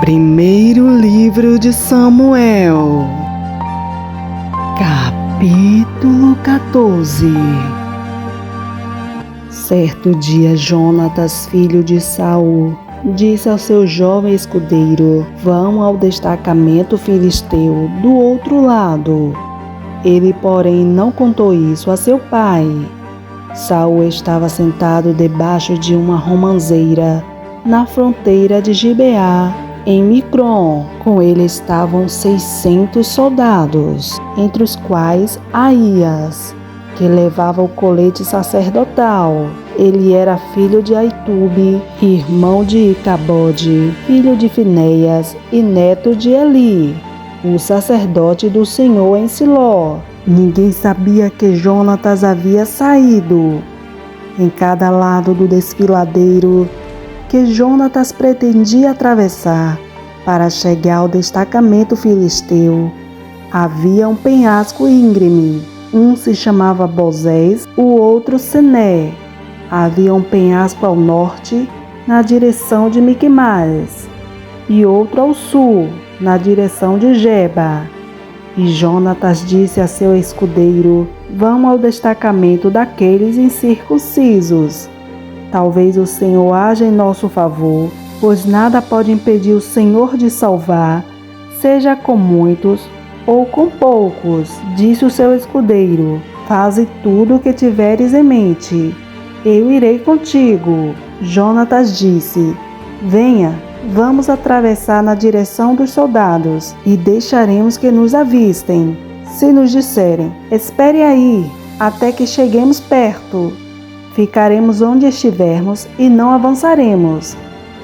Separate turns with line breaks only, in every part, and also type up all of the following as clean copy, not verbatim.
Primeiro livro de Samuel, capítulo 14. Certo dia, Jonatas, filho de Saul, disse ao seu jovem escudeiro: vão ao destacamento filisteu do outro lado. Ele, porém, não contou isso a seu pai. Saul estava sentado debaixo de uma romanceira, na fronteira de Gibeá, em Micron. Com ele estavam 600 soldados, entre os quais Aías, que levava o colete sacerdotal. Ele era filho de Aitube, irmão de Icabode, filho de Finéias e neto de Eli, o sacerdote do Senhor em Siló. Ninguém sabia que Jonatas havia saído. Em cada lado do desfiladeiro que Jonatas pretendia atravessar para chegar ao destacamento filisteu, havia um penhasco íngreme. Um se chamava Bozés, o outro Sené. Havia um penhasco ao norte, na direção de Miquimais, e outro ao sul, na direção de Geba. E Jonatas disse a seu escudeiro: vão ao destacamento daqueles incircuncisos. Talvez o Senhor haja em nosso favor, pois nada pode impedir o Senhor de salvar, seja com muitos ou com poucos. Disse o seu escudeiro: faze tudo o que tiveres em mente, eu irei contigo. Jonatas disse: venha, vamos atravessar na direção dos soldados e deixaremos que nos avistem. Se nos disserem: espere aí, até que cheguemos perto, ficaremos onde estivermos e não avançaremos.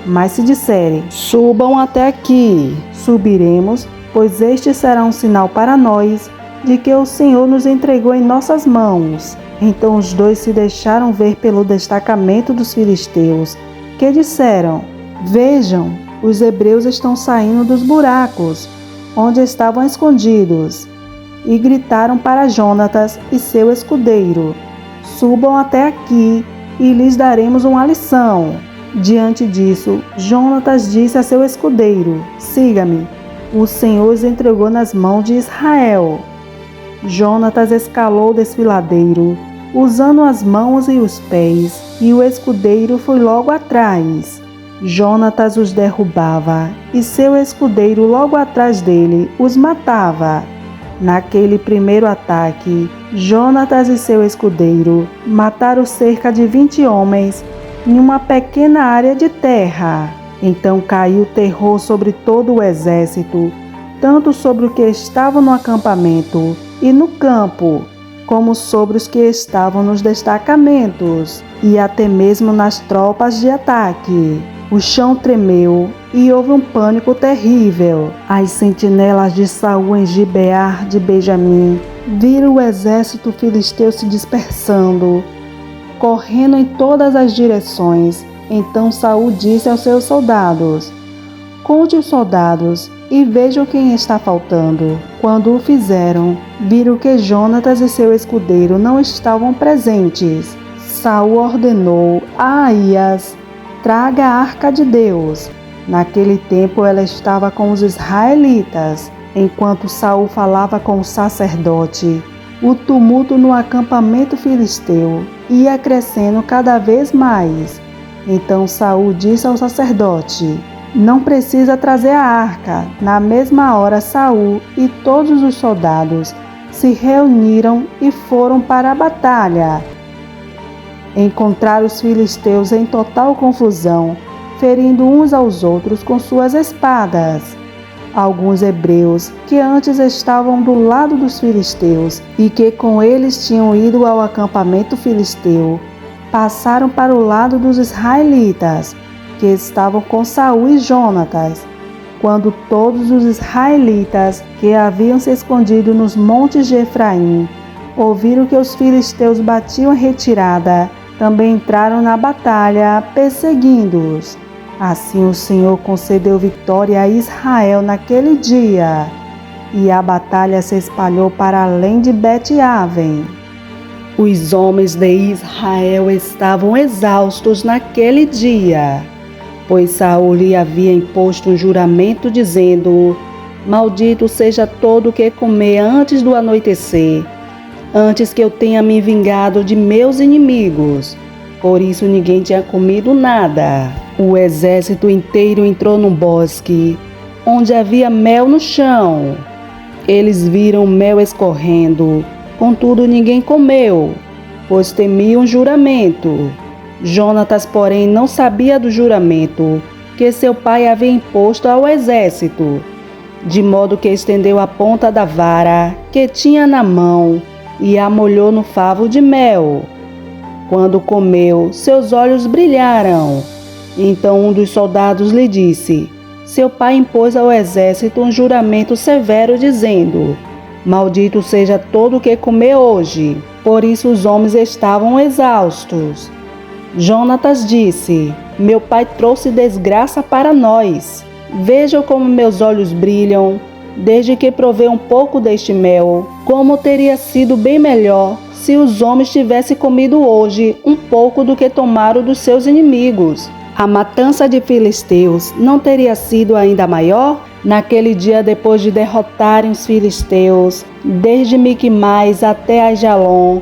Mas se disserem: subam até aqui, subiremos, pois este será um sinal para nós de que o Senhor nos entregou em nossas mãos. Então os dois se deixaram ver pelo destacamento dos filisteus, que disseram: vejam, os hebreus estão saindo dos buracos onde estavam escondidos. E gritaram para Jonatas e seu escudeiro: subam até aqui e lhes daremos uma lição. Diante disso, Jonatas disse a seu escudeiro: siga-me, o Senhor os entregou nas mãos de Israel. Jonatas escalou o desfiladeiro, usando as mãos e os pés, e o escudeiro foi logo atrás. Jonatas os derrubava, e seu escudeiro logo atrás dele os matava. Naquele primeiro ataque, Jonatas e seu escudeiro mataram cerca de 20 homens em uma pequena área de terra. Então caiu terror sobre todo o exército, tanto sobre os que estavam no acampamento e no campo, como sobre os que estavam nos destacamentos, e até mesmo nas tropas de ataque. O chão tremeu e houve um pânico terrível. As sentinelas de Saul em Gibeá de Benjamim viram o exército filisteu se dispersando, correndo em todas as direções. Então Saul disse aos seus soldados: conte os soldados e vejam quem está faltando. Quando o fizeram, viram que Jonatas e seu escudeiro não estavam presentes. Saul ordenou a Aías: traga a arca de Deus. Naquele tempo ela estava com os israelitas. Enquanto Saul falava com o sacerdote, o tumulto no acampamento filisteu ia crescendo cada vez mais. Então Saul disse ao sacerdote: não precisa trazer a arca. Na mesma hora Saul e todos os soldados se reuniram e foram para a batalha. Encontraram os filisteus em total confusão, ferindo uns aos outros com suas espadas. Alguns hebreus, que antes estavam do lado dos filisteus e que com eles tinham ido ao acampamento filisteu, passaram para o lado dos israelitas, que estavam com Saul e Jonatas. Quando todos os israelitas que haviam se escondido nos montes de Efraim ouviram que os filisteus batiam em retirada, também entraram na batalha, perseguindo-os. Assim o Senhor concedeu vitória a Israel naquele dia, e a batalha se espalhou para além de Bet-Aven. Os homens de Israel estavam exaustos naquele dia, pois Saul lhe havia imposto um juramento dizendo: maldito seja todo o que comer antes do anoitecer, antes que eu tenha me vingado de meus inimigos. Por isso ninguém tinha comido nada. O exército inteiro entrou num bosque, onde havia mel no chão. Eles viram o mel escorrendo, contudo ninguém comeu, pois temiam o juramento. Jonatas, porém, não sabia do juramento que seu pai havia imposto ao exército, de modo que estendeu a ponta da vara que tinha na mão e a molhou no favo de mel. Quando comeu, seus olhos brilharam. Então um dos soldados lhe disse: seu pai impôs ao exército um juramento severo, dizendo: maldito seja todo o que comer hoje. Por isso os homens estavam exaustos. Jonatas disse: meu pai trouxe desgraça para nós. Vejam como meus olhos brilham, desde que provei um pouco deste mel. Como teria sido bem melhor se os homens tivessem comido hoje um pouco do que tomaram dos seus inimigos. A matança de filisteus não teria sido ainda maior? Naquele dia, depois de derrotarem os filisteus, desde Miquimais até Aijalon,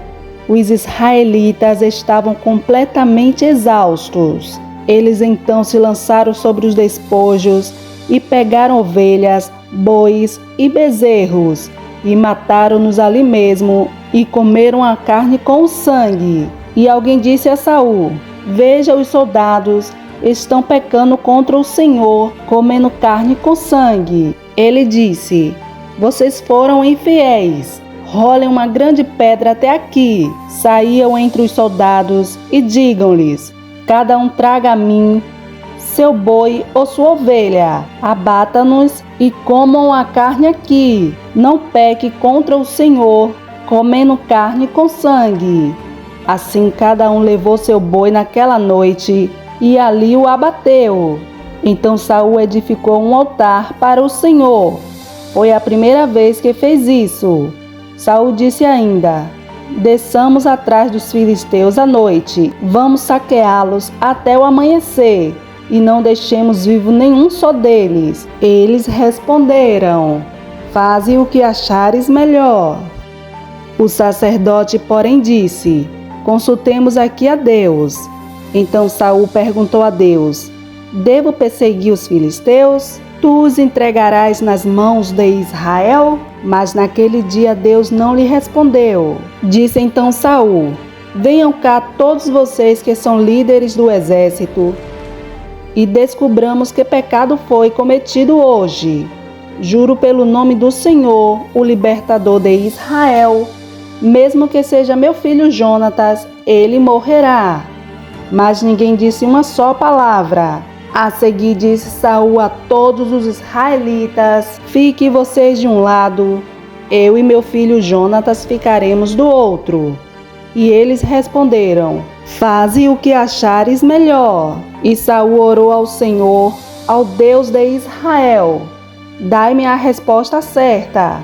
os israelitas estavam completamente exaustos. Eles então se lançaram sobre os despojos e pegaram ovelhas, bois e bezerros e mataram-nos ali mesmo e comeram a carne com o sangue. E alguém disse a Saul: veja, os soldados estão pecando contra o Senhor, comendo carne com sangue. Ele disse: vocês foram infiéis. Rolem uma grande pedra até aqui. Saiam entre os soldados e digam-lhes: cada um traga a mim seu boi ou sua ovelha. Abata-nos e comam a carne aqui. Não peque contra o Senhor, comendo carne com sangue. Assim cada um levou seu boi naquela noite e ali o abateu. Então Saul edificou um altar para o Senhor. Foi a primeira vez que fez isso. Saul disse ainda: desçamos atrás dos filisteus à noite, vamos saqueá-los até o amanhecer, e não deixemos vivo nenhum só deles. Eles responderam: faze o que achares melhor. O sacerdote, porém, disse: consultemos aqui a Deus. Então Saul perguntou a Deus: devo perseguir os filisteus? Tu os entregarás nas mãos de Israel? Mas naquele dia Deus não lhe respondeu. Disse então Saul: venham cá todos vocês que são líderes do exército, e descubramos que pecado foi cometido hoje. Juro pelo nome do Senhor, o libertador de Israel, mesmo que seja meu filho Jonatas, ele morrerá. Mas ninguém disse uma só palavra. A seguir disse Saul a todos os israelitas: fiquem vocês de um lado, eu e meu filho Jonatas ficaremos do outro. E eles responderam: faze o que achares melhor. E Saul orou ao Senhor, ao Deus de Israel: dai-me a resposta certa.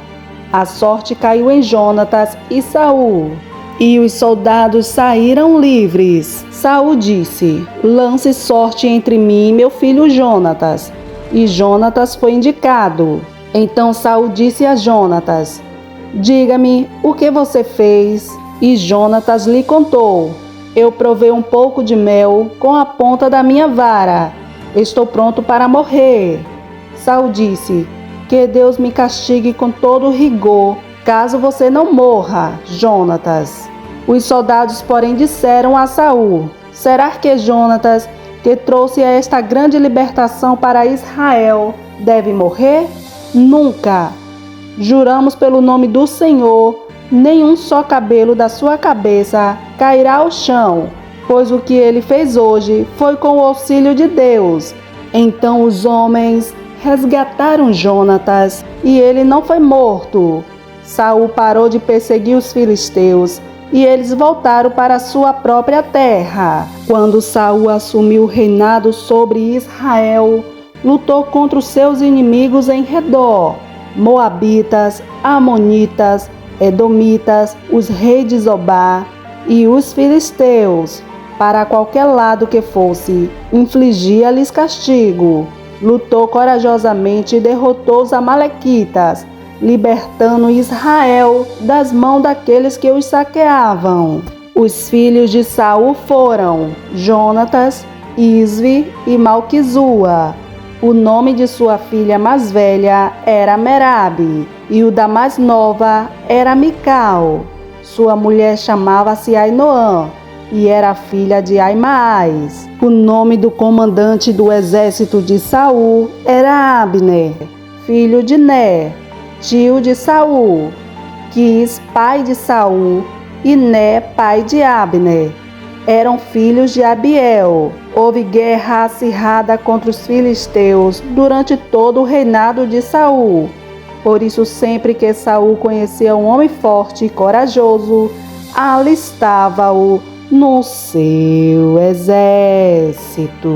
A sorte caiu em Jonatas e Saul, e os soldados saíram livres. Saul disse: lance sorte entre mim e meu filho Jonatas. E Jonatas foi indicado. Então Saul disse a Jonatas: diga-me o que você fez. E Jonatas lhe contou: eu provei um pouco de mel com a ponta da minha vara. Estou pronto para morrer. Saul disse: que Deus me castigue com todo rigor, caso você não morra, Jonatas. Os soldados, porém, disseram a Saul: será que Jonatas, que trouxe esta grande libertação para Israel, deve morrer? Nunca! Juramos pelo nome do Senhor, nenhum só cabelo da sua cabeça cairá ao chão, pois o que ele fez hoje foi com o auxílio de Deus. Então os homens resgataram Jonatas e ele não foi morto. Saul parou de perseguir os filisteus e eles voltaram para sua própria terra. Quando Saul assumiu o reinado sobre Israel, lutou contra os seus inimigos em redor: Moabitas, Amonitas, Edomitas, os reis de Zobá e os filisteus. para qualquer lado que fosse, infligia-lhes castigo. Lutou corajosamente e derrotou os amalequitas, libertando Israel das mãos daqueles que os saqueavam. Os filhos de Saul foram Jonatas, Isvi e Malquizua. O nome de sua filha mais velha era Merabe, e o da mais nova era Mical. Sua mulher chamava-se Ainoã, e era filha de Aimaas. O nome do comandante do exército de Saul era Abner, filho de Ner, tio de Saul, Quis, pai de Saul, e Ner, pai de Abner. Eram filhos de Abiel. Houve guerra acirrada contra os filisteus durante todo o reinado de Saul. Por isso, sempre que Saul conhecia um homem forte e corajoso, alistava-o no seu exército.